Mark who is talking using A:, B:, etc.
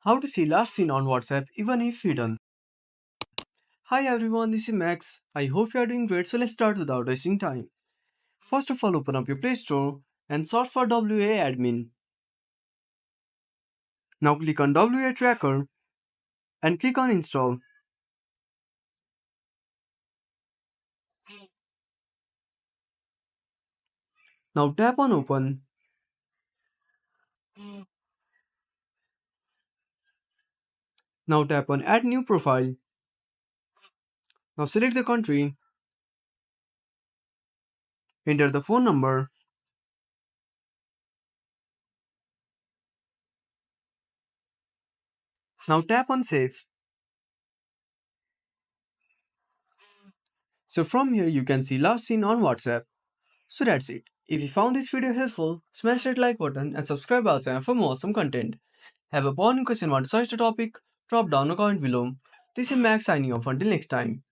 A: How to see last seen on WhatsApp even if hidden. Hi everyone, this is Max. I hope you are doing great, so let's start without wasting time. First of all, open up your Play Store and search for WA Admin. Now click on WA Tracker and click on Install. Now tap on Open. Now tap on Add New Profile. Now select the country, enter the phone number. Now tap on Save. So from here you can see last seen on WhatsApp. So that's it. If you found this video helpful, smash that like button and subscribe our channel for more awesome content. Have a burning question, want to search the topic? Drop down a comment below. This is Max signing off until next time.